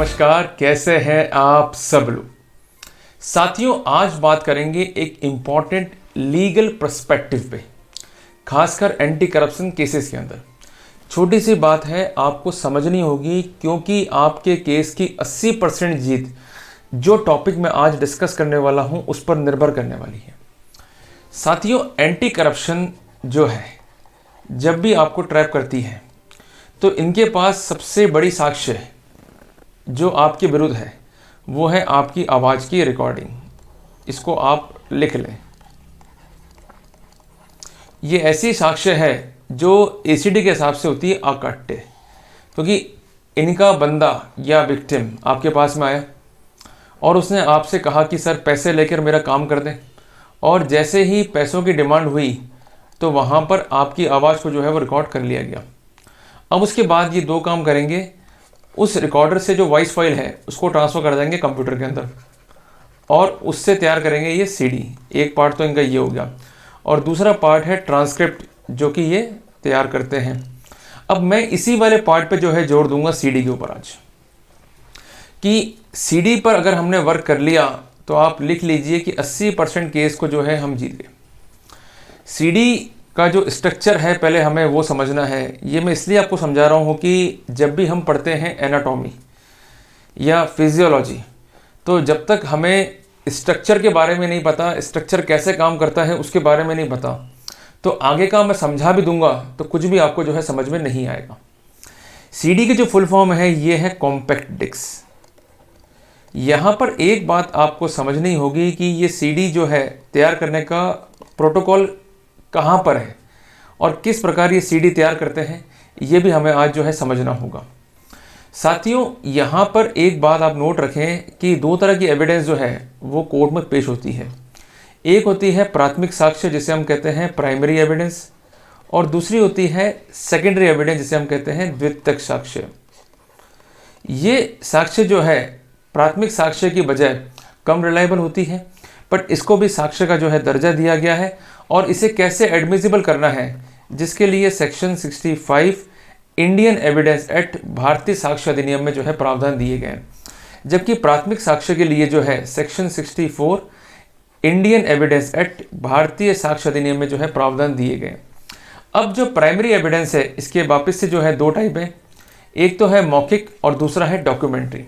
नमस्कार, कैसे हैं आप सब लोग। साथियों, आज बात करेंगे एक इम्पॉर्टेंट लीगल पर्सपेक्टिव पे, खासकर एंटी करप्शन केसेस के अंदर। छोटी सी बात है, आपको समझनी होगी क्योंकि आपके केस की 80% जीत जो टॉपिक मैं आज डिस्कस करने वाला हूं उस पर निर्भर करने वाली है। साथियों, एंटी करप्शन जो है, जब भी आपको ट्रैप करती है तो इनके पास सबसे बड़ी साक्ष्य है जो आपके विरुद्ध है, वो है आपकी आवाज़ की रिकॉर्डिंग। इसको आप लिख लें। ये ऐसी साक्ष्य है जो एसीडी के हिसाब से होती है अकाट्य, क्योंकि इनका बंदा या विक्टिम आपके पास में आया और उसने आपसे कहा कि सर पैसे लेकर मेरा काम कर दें, और जैसे ही पैसों की डिमांड हुई तो वहाँ पर आपकी आवाज़ को जो है वो रिकॉर्ड कर लिया गया। अब उसके बाद ये दो काम करेंगे, उस रिकॉर्डर से जो वॉइस फाइल है उसको ट्रांसफ़र कर देंगे कंप्यूटर के अंदर और उससे तैयार करेंगे ये सीडी। एक पार्ट तो इनका ये हो गया और दूसरा पार्ट है ट्रांसक्रिप्ट जो कि ये तैयार करते हैं। अब मैं इसी वाले पार्ट पे जो है जोड़ दूंगा सीडी के ऊपर आज, कि सीडी पर अगर हमने वर्क कर लिया तो आप लिख लीजिए कि 80% केस को जो है हम जीत गए। सीडी का जो स्ट्रक्चर है पहले हमें वो समझना है। ये मैं इसलिए आपको समझा रहा हूँ कि जब भी हम पढ़ते हैं एनाटॉमी या फिजियोलॉजी, तो जब तक हमें स्ट्रक्चर के बारे में नहीं पता, स्ट्रक्चर कैसे काम करता है उसके बारे में नहीं पता, तो आगे का मैं समझा भी दूंगा तो कुछ भी आपको जो है समझ में नहीं आएगा। सीडी की जो फुल फॉर्म है ये है कॉम्पैक्ट डिस्क। यहाँ पर एक बात आपको समझनी होगी कि ये सीडी जो है तैयार करने का प्रोटोकॉल कहाँ पर है और किस प्रकार ये सीडी तैयार करते हैं, ये भी हमें आज जो है समझना होगा। साथियों, यहाँ पर एक बात आप नोट रखें कि दो तरह की एविडेंस जो है वो कोर्ट में पेश होती है। एक होती है प्राथमिक साक्ष्य जिसे हम कहते हैं प्राइमरी एविडेंस, और दूसरी होती है सेकेंडरी एविडेंस जिसे हम कहते हैं द्वितीयक साक्ष्य। ये साक्ष्य जो है प्राथमिक साक्ष्य की बजाय कम रिलायबल होती है, बट इसको भी साक्ष्य का जो है दर्जा दिया गया है और इसे कैसे एडमिसिबल करना है जिसके लिए सेक्शन 65 इंडियन एविडेंस एक्ट भारतीय साक्ष्य अधिनियम में जो है प्रावधान दिए गए हैं, जबकि प्राथमिक साक्ष्य के लिए जो है सेक्शन 64 इंडियन एविडेंस एक्ट भारतीय साक्ष्य अधिनियम में जो है प्रावधान दिए गए। अब जो प्राइमरी एविडेंस है इसके वापस से जो है दो टाइप है, एक तो है मौखिक और दूसरा है डॉक्यूमेंट्री।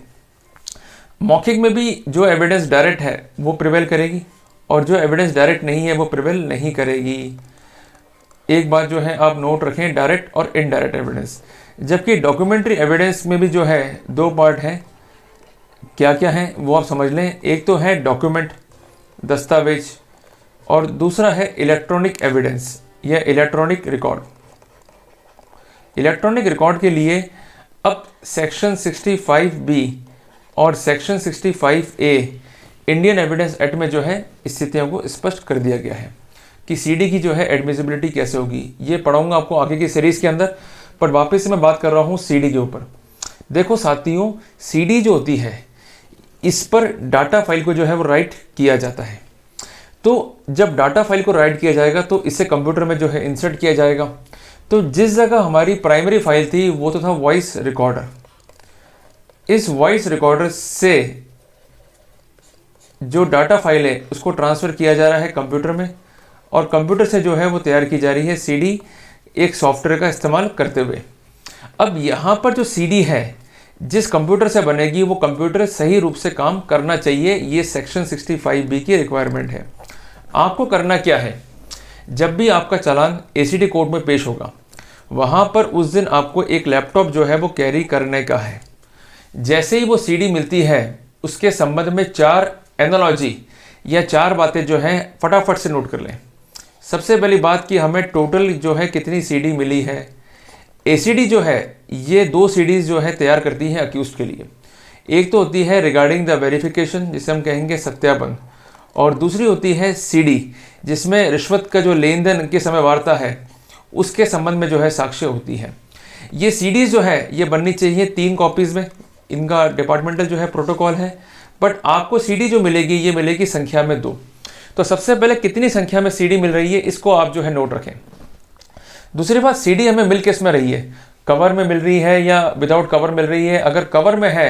मौखिक में भी जो एविडेंस डायरेक्ट है वो प्रिवेल करेगी और जो एविडेंस डायरेक्ट नहीं है वो प्रिवेल नहीं करेगी। एक बात जो है आप नोट रखें, डायरेक्ट और इनडायरेक्ट एविडेंस। जबकि डॉक्यूमेंट्री एविडेंस में भी जो है दो पार्ट हैं। क्या क्या है वो आप समझ लें। एक तो है डॉक्यूमेंट, दस्तावेज, और दूसरा है इलेक्ट्रॉनिक एविडेंस या इलेक्ट्रॉनिक रिकॉर्ड। इलेक्ट्रॉनिक रिकॉर्ड के लिए अब सेक्शन 65B और section 65A Indian evidence act में जो है स्थितियों को स्पष्ट कर दिया गया है कि सीडी की जो है एडमिसिबिलिटी कैसे होगी। ये पढ़ाऊंगा आपको आगे की सीरीज़ के अंदर, पर वापस से मैं बात कर रहा हूँ सीडी के ऊपर। देखो साथियों, सीडी जो होती है इस पर डाटा फाइल को जो है वो राइट किया जाता है। तो जब डाटा फाइल को राइट किया जाएगा तो इसे कंप्यूटर में जो है इंसर्ट किया जाएगा। तो जिस जगह हमारी प्राइमरी फाइल थी वो तो था वॉइस रिकॉर्डर। इस वॉइस रिकॉर्डर से जो डाटा फाइल है उसको ट्रांसफ़र किया जा रहा है कंप्यूटर में, और कंप्यूटर से जो है वो तैयार की जा रही है सीडी एक सॉफ्टवेयर का इस्तेमाल करते हुए। अब यहाँ पर जो सीडी है जिस कंप्यूटर से बनेगी वो कंप्यूटर सही रूप से काम करना चाहिए। ये सेक्शन 65B की रिक्वायरमेंट है। आपको करना क्या है, जब भी आपका चालान एसीडी कोर्ट में पेश होगा वहाँ पर उस दिन आपको एक लैपटॉप जो है वो कैरी करने का है। जैसे ही वो सीडी मिलती है उसके संबंध में 4 एनालॉजी या 4 बातें जो हैं फटाफट से नोट कर लें। सबसे पहली बात कि हमें टोटल जो है कितनी सीडी मिली है। एसीडी जो है ये 2 सीडीज़ जो है तैयार करती है अक्यूज के लिए। एक तो होती है रिगार्डिंग द वेरिफिकेशन जिसे हम कहेंगे सत्यापन, और दूसरी होती है सीडी जिसमें रिश्वत का जो लेन देन की समय वार्ता है उसके संबंध में जो है साक्ष्य होती है। ये सीडीज़ जो है ये बननी चाहिए 3 कॉपीज़ में। इनका डिपार्टमेंटल जो है प्रोटोकॉल है, बट आपको सीडी जो मिलेगी ये मिलेगी संख्या में 2। तो सबसे पहले कितनी संख्या में सीडी मिल रही है इसको आप जो है नोट रखें। दूसरी बात, सीडी हमें मिल किस में रही है, कवर में मिल रही है या विदाउट कवर मिल रही है। अगर कवर में है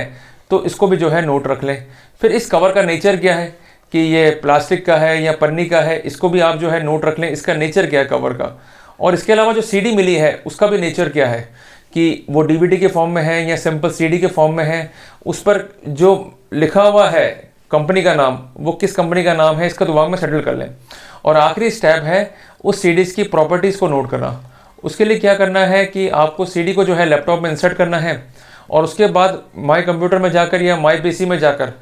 तो इसको भी जो है नोट रख लें। फिर इस कवर का नेचर क्या है, कि ये प्लास्टिक का है या पन्नी का है, इसको भी आप जो है नोट रख लें, इसका नेचर क्या है कवर का। और इसके अलावा जो सीडी मिली है उसका भी नेचर क्या है, कि वो डीवीडी के फॉर्म में है या सिंपल सीडी के फॉर्म में है, उस पर जो लिखा हुआ है कंपनी का नाम, वो किस कंपनी का नाम है, इसका दिमाग में सेटल कर लें। और आखिरी स्टेप है उस सीडीज़ की प्रॉपर्टीज़ को नोट करना। उसके लिए क्या करना है कि आपको सीडी को जो है लैपटॉप में इंसर्ट करना है, और उसके बाद माई कंप्यूटर में जाकर या माई पीसी में जाकर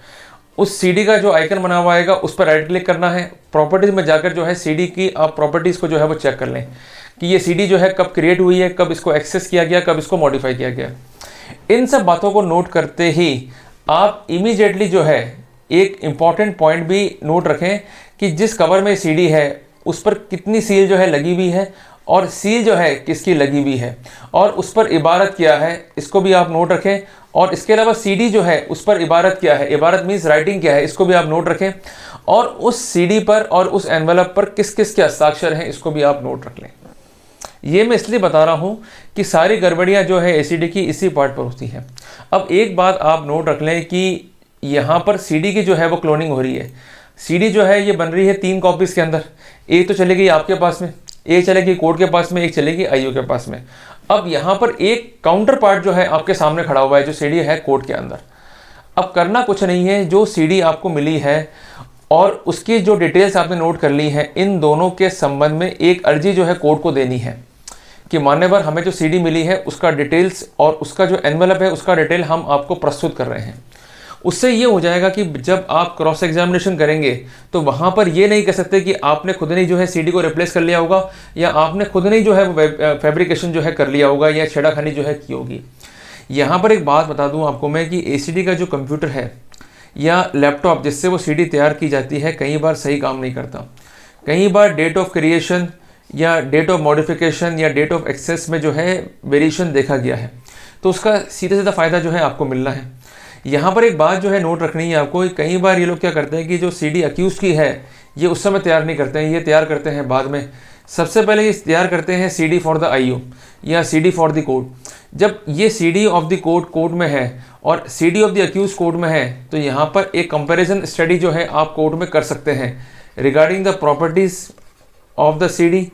उस सीडी का जो आइकन बना हुआ आएगा उस पर राइट क्लिक करना है। प्रॉपर्टीज़ में जाकर जो है सीडी की आप प्रॉपर्टीज़ को जो है वो चेक कर लें कि ये सीडी जो है कब क्रिएट हुई है, कब इसको एक्सेस किया गया, कब इसको मॉडिफाई किया गया। इन सब बातों को नोट करते ही आप इमीडिएटली जो है एक इम्पॉर्टेंट पॉइंट भी नोट रखें कि जिस कवर में सीडी है उस पर कितनी सील जो है लगी हुई है, और सील जो है किसकी लगी हुई है, और उस पर इबारत क्या है, इसको भी आप नोट रखें। और इसके अलावा सीडी जो है उस पर इबारत क्या है, इबारत मीन्स राइटिंग क्या है, इसको भी आप नोट रखें। और उस सीडी पर और उस एनवेलप पर किस किस के हस्ताक्षर हैं, इसको भी आप नोट रख लें। ये मैं इसलिए बता रहा हूँ कि सारी गड़बड़ियाँ जो है एसीडी की इसी पार्ट पर होती हैं। अब एक बात आप नोट रख लें कि यहाँ पर सीडी की जो है वो क्लोनिंग हो रही है। सीडी जो है ये बन रही है 3 कॉपीज़ के अंदर, एक तो चलेगी आपके पास में, एक चलेगी कोड के पास में, एक चलेगी आईओ के पास में। अब यहाँ पर एक काउंटर पार्ट जो है आपके सामने खड़ा हुआ है जो सीडी है कोड के अंदर। अब करना कुछ नहीं है, जो सीडी आपको मिली है और उसकी जो डिटेल्स आपने नोट कर ली है, इन दोनों के संबंध में एक अर्जी जो है कोड को देनी है कि मान्यवर हमें जो सीडी मिली है उसका डिटेल्स और उसका जो एनवेलप है उसका डिटेल हम आपको प्रस्तुत कर रहे हैं। उससे ये हो जाएगा कि जब आप क्रॉस एग्जामिनेशन करेंगे तो वहाँ पर ये नहीं कह सकते कि आपने खुद ने जो है सीडी को रिप्लेस कर लिया होगा, या आपने खुद ने जो है फैब्रिकेशन जो है कर लिया होगा, या छेड़ाखानी जो है की होगी। यहाँ पर एक बात बता दूँ आपको मैं कि एसीडी का जो कंप्यूटर है या लैपटॉप जिससे वो सीडी तैयार की जाती है, कई बार सही काम नहीं करता। कई बार डेट ऑफ क्रिएशन या डेट ऑफ मॉडिफिकेशन या डेट ऑफ एक्सेस में जो है वेरिएशन देखा गया है, तो उसका सीधा सीधा फ़ायदा जो है आपको मिलना है। यहाँ पर एक बात जो है नोट रखनी है आपको, कई बार ये लोग क्या करते हैं कि जो सीडी अक्यूज़ की है ये उस समय तैयार नहीं करते हैं, ये तैयार करते हैं बाद में। सबसे पहले ये तैयार करते हैं सीडी फॉर द आईओ या सीडी फॉर द कोड। जब ये सीडी ऑफ द कोड में है और CD of the accused court में है, तो यहाँ पर एक कंपैरिजन स्टडी जो है आप कोड में कर सकते हैं regarding the properties of the CD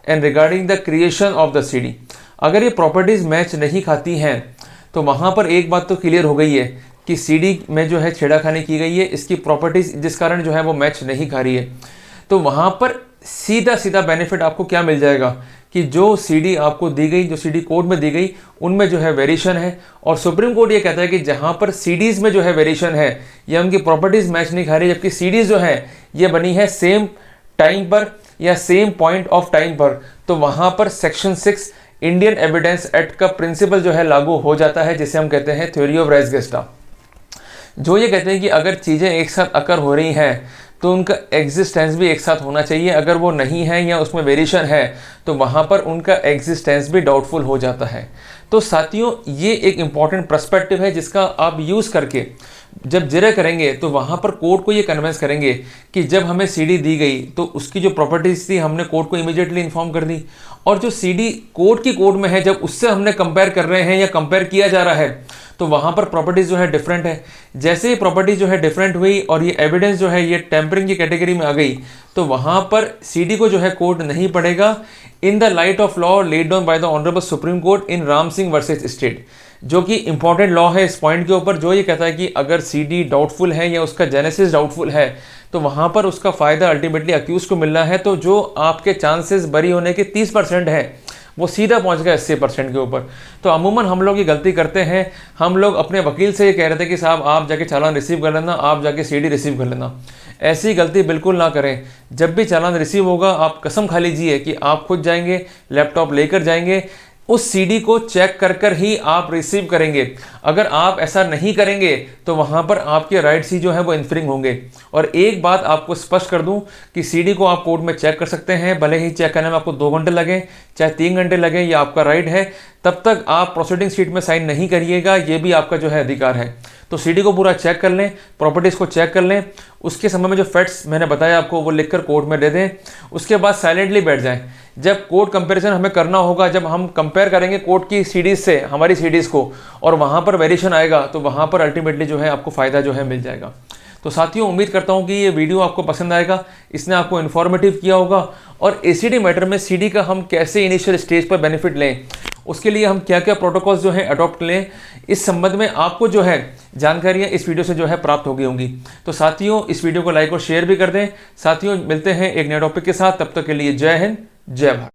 and regarding the creation of the CD. अगर ये प्रॉपर्टीज मैच नहीं खाती हैं तो वहाँ पर एक बात तो क्लियर हो गई है कि सीडी में जो है छेड़ाखानी की गई है, इसकी प्रॉपर्टीज जिस कारण जो है वो मैच नहीं खा रही है। तो वहाँ पर सीधा सीधा बेनिफिट आपको क्या मिल जाएगा कि जो सीडी आपको दी गई, जो सीडी कोड में दी गई, उनमें जो है वेरिएशन है। और सुप्रीम कोर्ट ये कहता है कि जहाँ पर सीडीज़ में जो है वेरिएशन है या उनकी प्रॉपर्टीज़ मैच नहीं खा रही, जबकि सीडीज़ जो है ये बनी है सेम टाइम पर या सेम पॉइंट ऑफ टाइम पर, तो वहाँ पर सेक्शन 6 इंडियन एविडेंस एक्ट का प्रिंसिपल जो है लागू हो जाता है, जिसे हम कहते हैं थ्योरी ऑफ रेस गेस्टा। जो ये कहते हैं कि अगर चीज़ें एक साथ अकर हो रही हैं तो उनका एग्जिस्टेंस भी एक साथ होना चाहिए। अगर वो नहीं है या उसमें वेरिएशन है तो वहाँ पर उनका एग्जिस्टेंस भी डाउटफुल हो जाता है। तो साथियों, ये एक इम्पॉर्टेंट पर्सपेक्टिव है जिसका आप यूज़ करके जब जिरे करेंगे तो वहाँ पर कोर्ट को ये कन्विंस करेंगे कि जब हमें सीडी दी गई तो उसकी जो प्रॉपर्टीज़ थी हमने कोर्ट को इमीडिएटली इन्फॉर्म कर दी, और जो सीडी कोर्ट की कोड में है जब उससे हमने कंपेयर कर रहे हैं या कंपेयर किया जा रहा है तो वहाँ पर प्रॉपर्टीज़ जो है डिफरेंट है। जैसे ही प्रॉपर्टीज़ जो है डिफरेंट हुई और ये एविडेंस जो है ये टेम्परिंग की कैटेगरी में आ गई, तो वहाँ पर सीडी को जो है कोर्ट नहीं पड़ेगा in the light of law laid down by the honourable supreme court in Ram Singh versus state, जो कि इंपॉर्टेंट लॉ है इस पॉइंट के ऊपर, जो ये कहता है कि अगर सीडी डाउटफुल है या उसका जेनेसिस डाउटफुल है तो वहाँ पर उसका फ़ायदा अल्टीमेटली अक्यूज़ को मिलना है। तो जो आपके चांसेस बरी होने के 30% है वो सीधा पहुंच गया 80% के ऊपर। तो अमूमन हम लोग ये गलती करते हैं, हम लोग अपने वकील से ये कह रहे थे कि साहब आप जाके चालान रिसीव कर लेना, आप जाके सीडी रिसीव कर लेना। ऐसी गलती बिल्कुल ना करें। जब भी चालान रिसीव होगा आप कसम खा लीजिए कि आप खुद जाएंगे, लैपटॉप लेकर जाएंगे, उस सीडी को चेक कर कर ही आप रिसीव करेंगे। अगर आप ऐसा नहीं करेंगे तो वहाँ पर आपके राइट्स ही जो है वो इन्फ्रिंग होंगे। और एक बात आपको स्पष्ट कर दूं कि सीडी को आप कोर्ट में चेक कर सकते हैं, भले ही चेक करने में आपको 2 घंटे लगे चाहे 3 घंटे लगे, ये आपका राइट है। तब तक आप प्रोसीडिंग शीट में साइन नहीं करिएगा, ये भी आपका जो है अधिकार है। तो सीडी को पूरा चेक कर लें, प्रॉपर्टीज़ को चेक कर लें, उसके समय में जो फैक्ट्स मैंने बताया आपको वो लिखकर कोर्ट में दे दें। उसके बाद साइलेंटली बैठ जाएं। जब कोर्ट कंपैरिजन हमें करना होगा, जब हम कंपेयर करेंगे कोर्ट की सीडीज़ से हमारी सीडीज़ को, और वहाँ पर पर वेरिएशन आएगा तो वहाँ पर अल्टीमेटली जो है आपको फ़ायदा जो है मिल जाएगा। तो साथियों, उम्मीद करता हूँ कि ये वीडियो आपको पसंद आएगा, इसने आपको इन्फॉर्मेटिव किया होगा, और एसिडी मैटर में सीडी का हम कैसे इनिशियल स्टेज पर बेनिफिट लें, उसके लिए हम क्या क्या प्रोटोकॉल्स जो है अडॉप्ट लें, इस संबंध में आपको जो है जानकारियाँ इस वीडियो से जो है प्राप्त हो गई होंगी। तो साथियों, इस वीडियो को लाइक और शेयर भी कर दें। साथियों, मिलते हैं एक नए टॉपिक के साथ, तब तक के लिए जय हिंद, जय भारत।